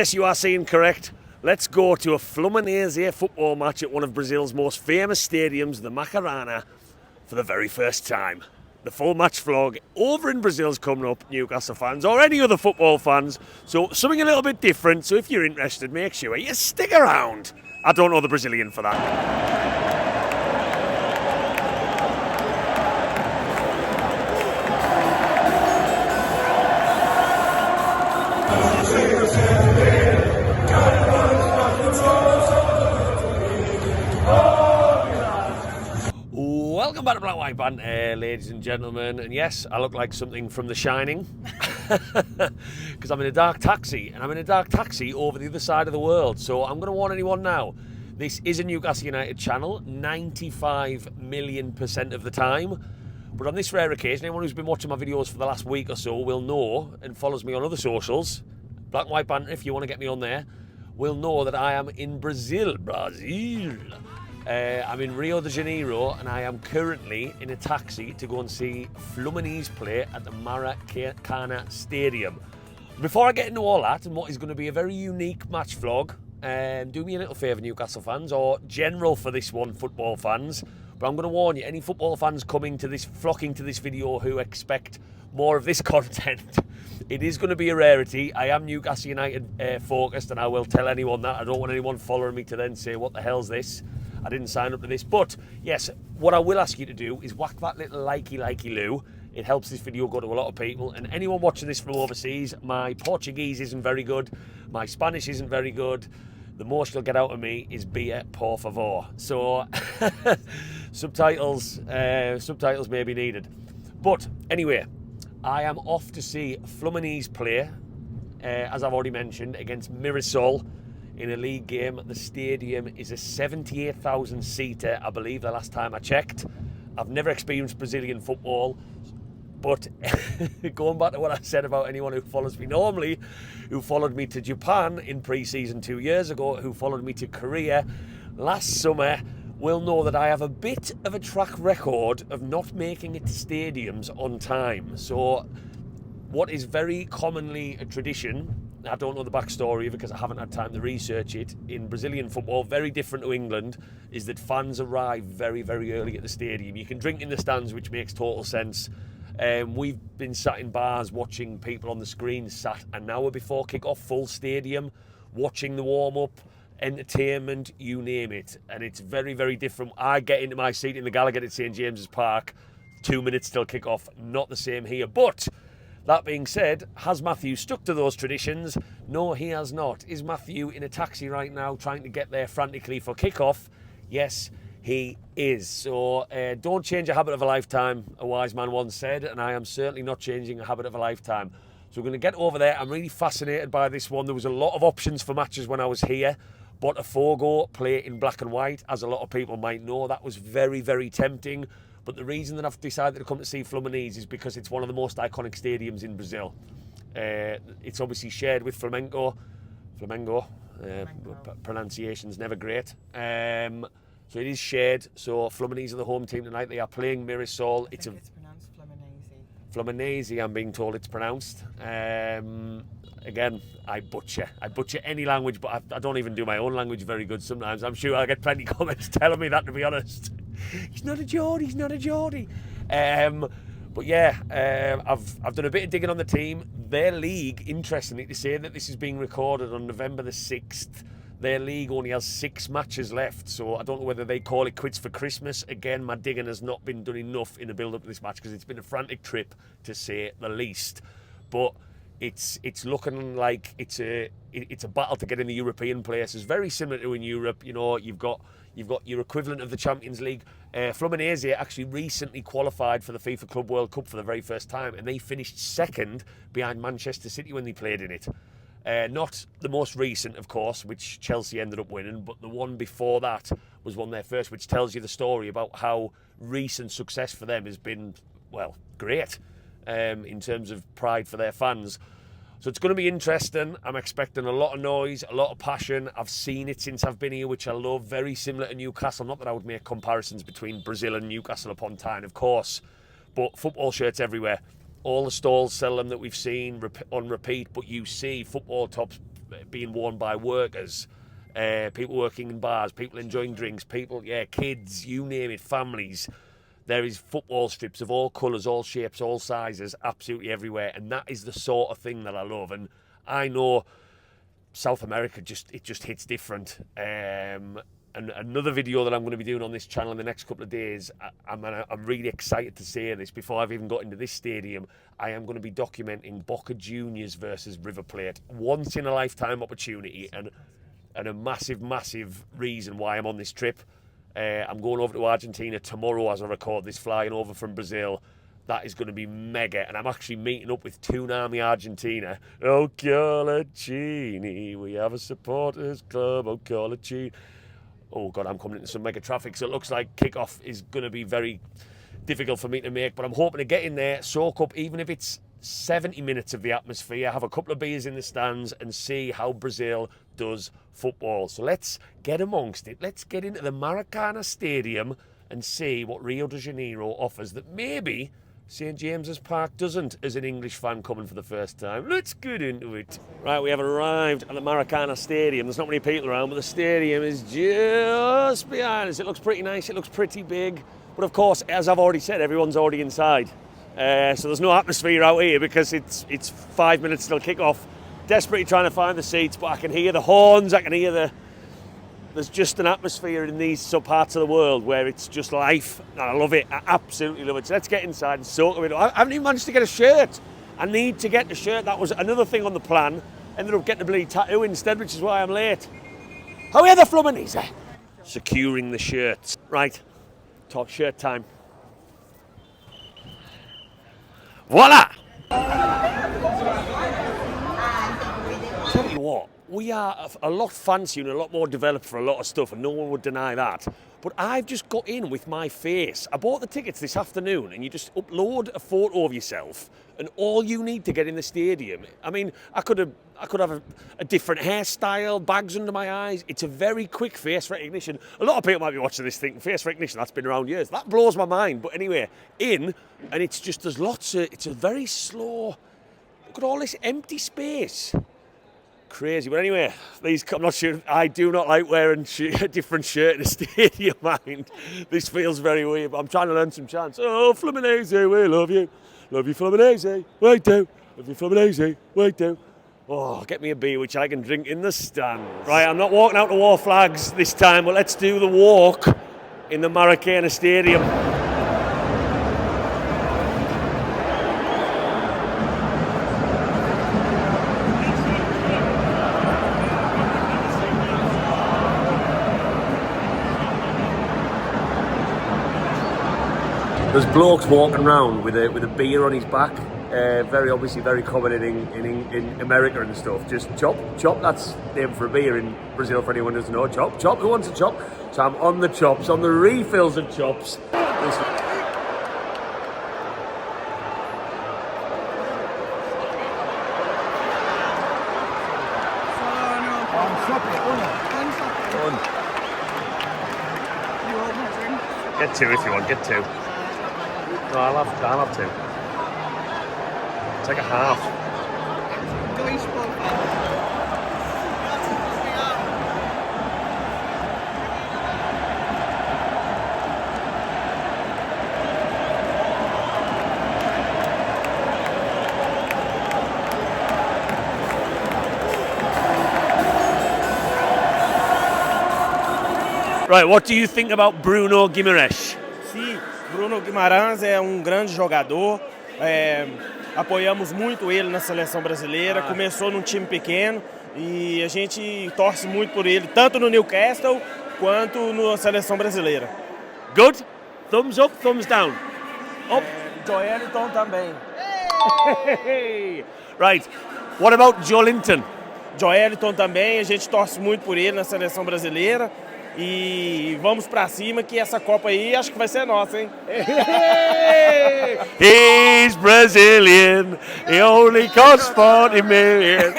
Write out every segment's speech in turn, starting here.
Yes, you are seeing correct. Let's go to a Fluminense football match at one of Brazil's most famous stadiums, the Maracana, for the very first time. The full match vlog over in Brazil's coming up, Newcastle fans or any other football fans. So something a little bit different. So if you're interested, make sure you stick around. I don't know the Brazilian for that. Welcome back to Black White Band, ladies and gentlemen. And yes, I look like something from The Shining because I'm in a dark taxi, and I'm in a dark taxi over the other side of the world. So I'm going to warn anyone now, this is a Newcastle United channel 95 million% of the time. But on this rare occasion, anyone who's been watching my videos for the last week or so will know, and follows me on other socials, Black White Band, if you want to get me on there, will know that I am in Brazil. I'm in Rio De Janeiro, and I am currently in a taxi to go and see Fluminense play at the Maracana Stadium. Before I get into all that and what is going to be a very unique match vlog, do me a little favour, Newcastle fans, or general for this one, football fans, but I'm going to warn you, any football fans flocking to this video who expect more of this content, it is going to be a rarity. I am Newcastle United focused, and I will tell anyone that. I don't want anyone following me to then say, what the hell's this? I didn't sign up to this. But yes, what I will ask you to do is whack that little likey loo. It helps this video go to a lot of people. And anyone watching this from overseas, my Portuguese isn't very good. My Spanish isn't very good. The most you'll get out of me is "Bia, por favor." So subtitles may be needed. But anyway, I am off to see Fluminense play, as I've already mentioned, against Mirassol in a league game. The stadium is a 78,000 seater, I believe, the last time I checked. I've never experienced Brazilian football, but going back to what I said about anyone who follows me normally, who followed me to Japan in pre-season 2 years ago, who followed me to Korea last summer, will know that I have a bit of a track record of not making it to stadiums on time. So what is very commonly a tradition, I don't know the backstory of it because I haven't had time to research it, in Brazilian football, very different to England, is that fans arrive very, very early at the stadium. You can drink in the stands, which makes total sense. We've been sat in bars watching people on the screen sat an hour before kick-off, full stadium, watching the warm-up, entertainment, you name it. And it's very, very different. I get into my seat in the Gallagher at St James's Park, 2 minutes till kick-off, not the same here. But that being said, has Matthew stuck to those traditions? No, he has not. Is Matthew in a taxi right now trying to get there frantically for kickoff? Yes, he is. So don't change a habit of a lifetime, a wise man once said, and I am certainly not changing a habit of a lifetime. So we're going to get over there. I'm really fascinated by this one. There was a lot of options for matches when I was here. Botafogo play in black and white, as a lot of people might know. That was very, very tempting. But the reason that I've decided to come to see Fluminense is because it's one of the most iconic stadiums in Brazil. It's obviously shared with Flamengo. Pronunciation's never great. So it is shared. So Fluminense are the home team tonight. They are playing Mirassol. It's pronounced Fluminense. Fluminense, I'm being told it's pronounced. Again, I butcher any language, but I don't even do my own language very good sometimes. I'm sure I'll get plenty of comments telling me that, to be honest. He's not a Geordie. But yeah, I've done a bit of digging on the team. Their league, interestingly to say that this is being recorded on November the 6th, their league only has 6 matches left. So I don't know whether they call it quits for Christmas. Again, my digging has not been done enough in the build-up to this match because it's been a frantic trip, to say the least. But it's looking like it's a battle to get in the European places, very similar to in Europe. You know, you've got your equivalent of the Champions League. Fluminense actually recently qualified for the FIFA Club World Cup for the very first time, and they finished second behind Manchester City when they played in it. Not the most recent, of course, which Chelsea ended up winning, but the one before that was one their first, which tells you the story about how recent success for them has been, well, great. In terms of pride for their fans. So it's going to be interesting. I'm expecting a lot of noise, a lot of passion. I've seen it since I've been here, which I love. Very similar to Newcastle. Not that I would make comparisons between Brazil and Newcastle upon time, of course. But football shirts everywhere. All the stalls sell them that we've seen on repeat. But you see football tops being worn by workers, people working in bars, people enjoying drinks, people, kids, you name it, families. There is football strips of all colours, all shapes, all sizes, absolutely everywhere. And that is the sort of thing that I love. And I know South America just hits different. And another video that I'm going to be doing on this channel in the next couple of days, I'm really excited to say this before I've even got into this stadium. I am going to be documenting Boca Juniors versus River Plate. Once in a lifetime opportunity and a massive reason why I'm on this trip. I'm going over to Argentina tomorrow as I record this, flying over from Brazil. That is going to be mega, and I'm actually meeting up with Tunami Argentina. Oh, Colicini, we have a supporters club, oh, Colicini. Oh, God, I'm coming into some mega traffic, so it looks like kickoff is going to be very difficult for me to make, but I'm hoping to get in there, soak up, even if it's 70 minutes of the atmosphere, have a couple of beers in the stands and see how Brazil does football. So let's get amongst it. Let's get into the Maracana Stadium and see what Rio de Janeiro offers that maybe St James's Park doesn't, as an English fan coming for the first time. Let's get into it. Right, we have arrived at the Maracana Stadium. There's not many people around, but the stadium is just behind us. It looks pretty nice, it looks pretty big. But of course, as I've already said, everyone's already inside. So there's no atmosphere out here because it's 5 minutes till kick-off. Desperately trying to find the seats, but I can hear the horns, I can hear there's just an atmosphere in these sub-parts of the world where it's just life, and I love it. I absolutely love it. So let's get inside and soak it. I haven't even managed to get a shirt. I need to get the shirt. That was another thing on the plan. Ended up getting a bloody tattoo instead, which is why I'm late. How are the Fluminense? Securing the shirts. Right, talk shirt time. Voila! Tell you what, we are a lot fancier and a lot more developed for a lot of stuff, and no one would deny that. But I've just got in with my face. I bought the tickets this afternoon, and you just upload a photo of yourself, and all you need to get in the stadium. I mean, I could have a different hairstyle, bags under my eyes. It's a very quick face recognition. A lot of people might be watching this thinking, face recognition, that's been around years. That blows my mind. But anyway, in, and it's just, there's lots of, it's a very slow, look at all this empty space. Crazy. But anyway, I'm not sure, I do not like wearing a different shirt in a stadium, mind. This feels very weird, but I'm trying to learn some chants. Oh, Fluminese, we love you. Love you, Fluminese, we do. Love you, Fluminese, we do. Oh, get me a beer which I can drink in the stand. Right, I'm not walking out to war flags this time, but let's do the walk in the Maracana Stadium. There's blokes walking around with a beer on his back. Very obviously very common in America and stuff. Just chop, that's named for a beer in Brazil for anyone who doesn't know. Chop, who wants a chop? So I'm on the chops, on the refills of chops. Get two if you want, get two. No, I'll have two. Take a half. Right, what do you think about Bruno Guimarães? Sim, Bruno Guimarães é grande jogador. Apoiamos muito ele na seleção brasileira. Começou num time pequeno e a gente torce muito por ele, tanto no Newcastle quanto na seleção brasileira. Good? Thumbs up, thumbs down? Up? Joelinton também. Right, what about Joelinton? Joelinton também, a gente torce muito por ele na seleção brasileira. E vamos pra cima que essa Copa aí acho que vai ser nossa, hein? He's Brazilian, he only costs 40 million.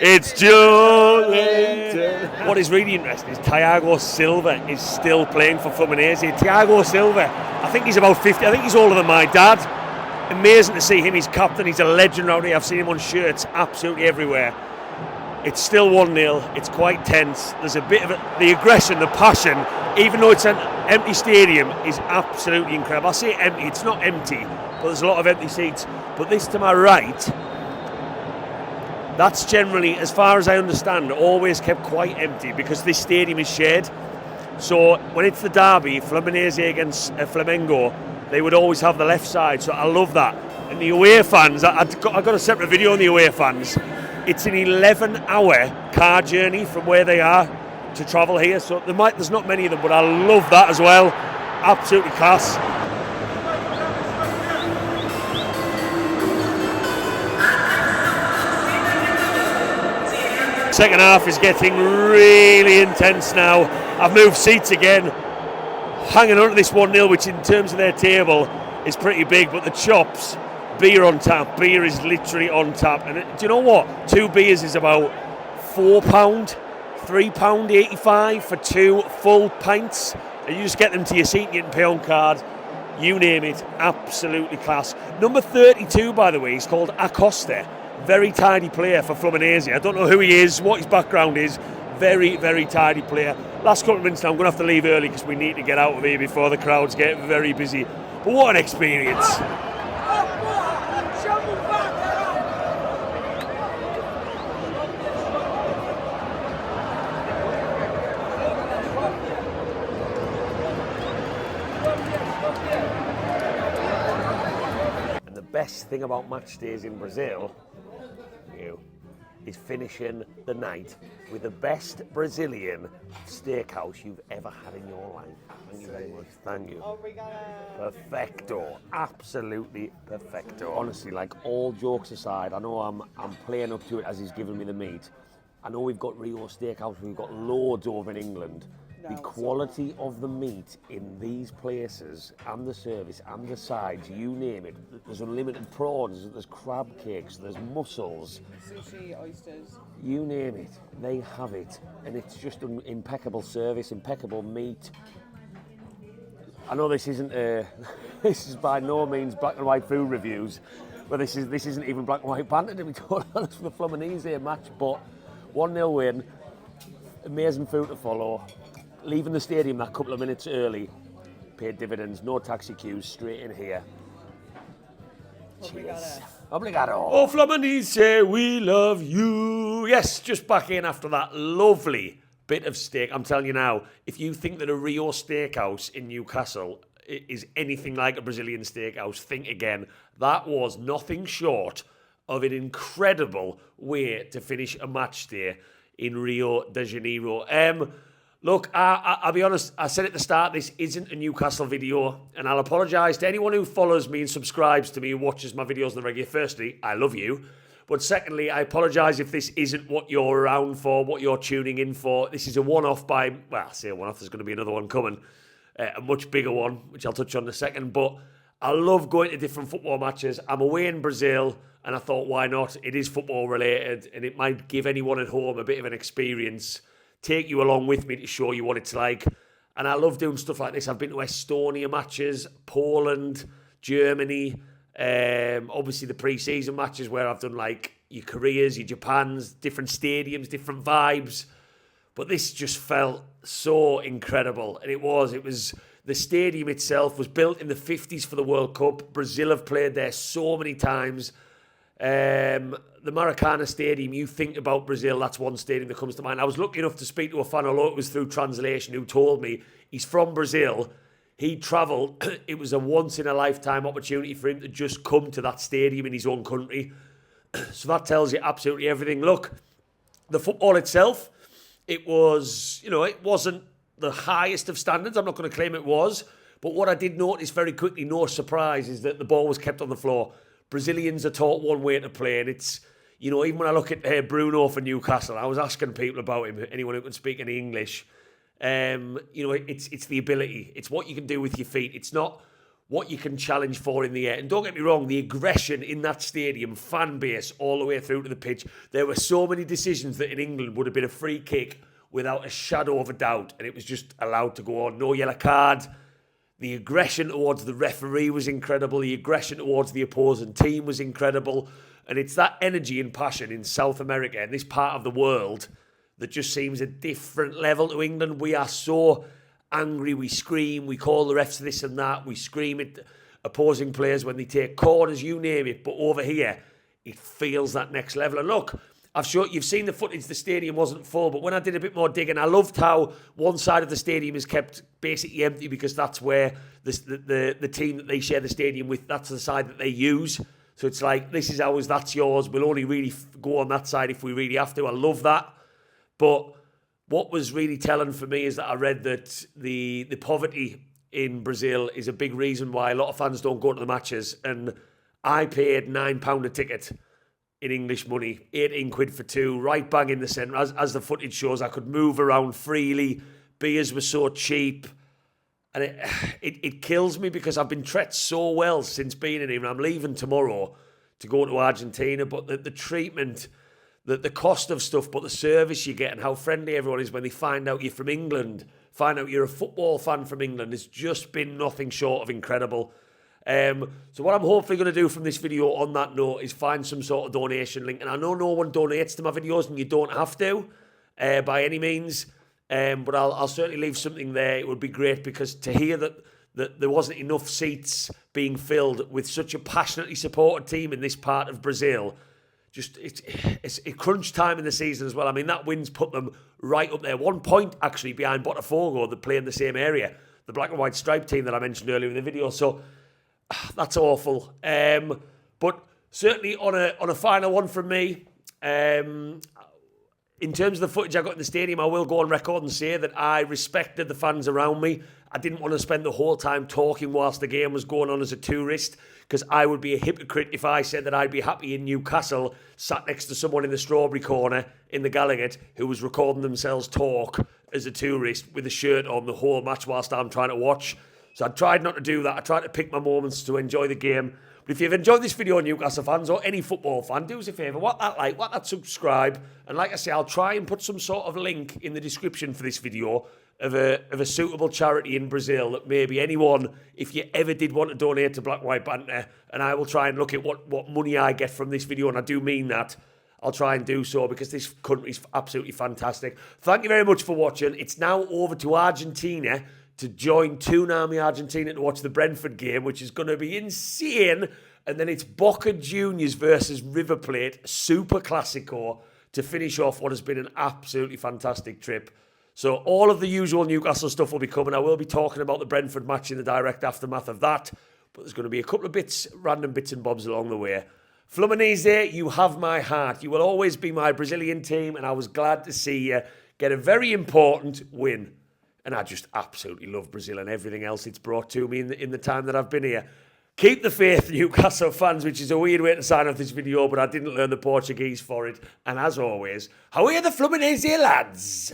It's Joelinton. What is really interesting is Thiago Silva is still playing for Fluminense. Thiago Silva, I think he's about 50, I think he's older than my dad. amazing to see him. He's captain. He's a legend out here. I've seen him on shirts absolutely everywhere. It's still 1-0. It's quite tense. There's a bit of the aggression, the passion, even though it's an empty stadium, is absolutely incredible. I say empty, it's not empty, but there's a lot of empty seats. But this to my right, that's generally, as far as I understand, always kept quite empty because this stadium is shared. So when it's the derby, Fluminense against Flamengo, they would always have the left side. So I love that. And the away fans, I've got a separate video on the away fans. It's an 11-hour car journey from where they are to travel here. So there's not many of them, but I love that as well. Absolutely class. Second half is getting really intense now. I've moved seats again, hanging on to this 1-0, which in terms of their table is pretty big, but the chops, beer on tap. Beer is literally on tap. And do you know what? 2 beers is about £4, £3.85 for 2 full pints. And you just get them to your seat and you can pay on card. You name it, absolutely class. Number 32, by the way, is called Acosta. Very tidy player for Fluminense. I don't know who he is, what his background is. Very, very tidy player. Last couple of minutes now, I'm going to have to leave early because we need to get out of here before the crowds get very busy. But what an experience. And the best thing about match days in Brazil is finishing the night with the best Brazilian steakhouse you've ever had in your life. Thank you very much. Thank you. Perfecto. Absolutely perfecto. Honestly, like, all jokes aside, I know I'm playing up to it as he's giving me the meat. I know we've got Rio Steakhouse, we've got loads over in England. The quality of the meat in these places, and the service, and the sides, you name it. There's unlimited prawns, there's crab cakes, there's mussels. Sushi, oysters. You name it, they have it. And it's just an impeccable service, impeccable meat. I know this isn't, this is by no means black and white food reviews, but this isn't even black and white banter, to be totally honest, for the Fluminense match. But 1-0 win, amazing food to follow. Leaving the stadium that couple of minutes early, paid dividends, no taxi queues, straight in here. Cheers. Obrigado. Oh, Fluminense, we love you. Yes, just back in after that lovely bit of steak. I'm telling you now, if you think that a Rio Steakhouse in Newcastle is anything like a Brazilian steakhouse, think again. That was nothing short of an incredible way to finish a match day in Rio de Janeiro. Look, I'll be honest, I said at the start, this isn't a Newcastle video, and I'll apologise to anyone who follows me and subscribes to me and watches my videos on the regular. Firstly, I love you. But secondly, I apologise if this isn't what you're around for, what you're tuning in for. This is a one-off well, I say a one-off, there's going to be another one coming, a much bigger one, which I'll touch on in a second. But I love going to different football matches. I'm away in Brazil, and I thought, why not? It is football related, and it might give anyone at home a bit of an experience. Take you along with me to show you what it's like. And I love doing stuff like this. I've been to Estonia matches, Poland, Germany, obviously the pre-season matches where I've done like your Koreas, your Japans, different stadiums, different vibes. But this just felt so incredible. And it was the stadium itself was built in the 50s for the World Cup. Brazil have played there so many times. The Maracana Stadium, you think about Brazil, that's one stadium that comes to mind. I was lucky enough to speak to a fan, although it was through translation, who told me he's from Brazil. He travelled. It was a once-in-a-lifetime opportunity for him to just come to that stadium in his own country. So that tells you absolutely everything. Look, the football itself, it wasn't the highest of standards. I'm not going to claim it was. But what I did notice very quickly, no surprise, is that the ball was kept on the floor. Brazilians are taught one way to play, and it's, even when I look at Bruno for Newcastle, I was asking people about him, anyone who can speak any English. It's the ability. It's what you can do with your feet. It's not what you can challenge for in the air. And don't get me wrong, the aggression in that stadium, fan base, all the way through to the pitch, there were so many decisions that in England would have been a free kick without a shadow of a doubt, and it was just allowed to go on. No yellow card. The aggression towards the referee was incredible. The aggression towards the opposing team was incredible. And it's that energy and passion in South America and this part of the world that just seems a different level to England. We are so angry, we scream, we call the refs this and that, we scream at opposing players when they take corners, you name it. But over here, it feels that next level. And look, you've seen the footage, the stadium wasn't full, but when I did a bit more digging, I loved how one side of the stadium is kept basically empty because that's where the team that they share the stadium with, that's the side that they use. So it's like, this is ours, that's yours. We'll only really go on that side if we really have to. I love that. But what was really telling for me is that I read that the poverty in Brazil is a big reason why a lot of fans don't go to the matches. And I paid £9 a ticket in English money, 18 quid for two, right bang in the centre. As the footage shows, I could move around freely. Beers were so cheap. And it kills me because I've been treated so well since being in here. And I'm leaving tomorrow to go to Argentina. But the treatment, the cost of stuff, but the service you get and how friendly everyone is when they find out you're from England, find out you're a football fan from England, has just been nothing short of incredible. So what I'm hopefully going to do from this video on that note is find some sort of donation link. And I know no one donates to my videos and you don't have to by any means. But I'll certainly leave something there. It would be great because to hear that there wasn't enough seats being filled with such a passionately supported team in this part of Brazil, just it's crunch time in the season as well. I mean, that win's put them right up there. 1 point actually behind Botafogo that play in the same area, the black and white striped team that I mentioned earlier in the video. So that's awful. But certainly on a final one from me, in terms of the footage I got in the stadium, I will go on record and say that I respected the fans around me. I didn't want to spend the whole time talking whilst the game was going on as a tourist, because I would be a hypocrite if I said that I'd be happy in Newcastle, sat next to someone in the strawberry corner in the Gallagher who was recording themselves talk as a tourist with a shirt on the whole match whilst I'm trying to watch. So I tried not to do that. I tried to pick my moments to enjoy the game. But if you've enjoyed this video, Newcastle fans, or any football fan, do us a favour, whack that subscribe. And like I say, I'll try and put some sort of link in the description for this video of a suitable charity in Brazil that maybe anyone, if you ever did want to donate to Black White Banter, and I will try and look at what money I get from this video, and I do mean that, I'll try and do so because this country's absolutely fantastic. Thank you very much for watching. It's now over to Argentina to join Tsunami Argentina to watch the Brentford game, which is going to be insane. And then it's Boca Juniors versus River Plate, Super Classico, to finish off what has been an absolutely fantastic trip. So all of the usual Newcastle stuff will be coming. I will be talking about the Brentford match in the direct aftermath of that. But there's going to be a couple of random bits and bobs along the way. Fluminense, you have my heart. You will always be my Brazilian team, and I was glad to see you get a very important win. And I just absolutely love Brazil and everything else it's brought to me in the time that I've been here. Keep the faith, Newcastle fans, which is a weird way to sign off this video, but I didn't learn the Portuguese for it. And as always, how are the Fluminense lads?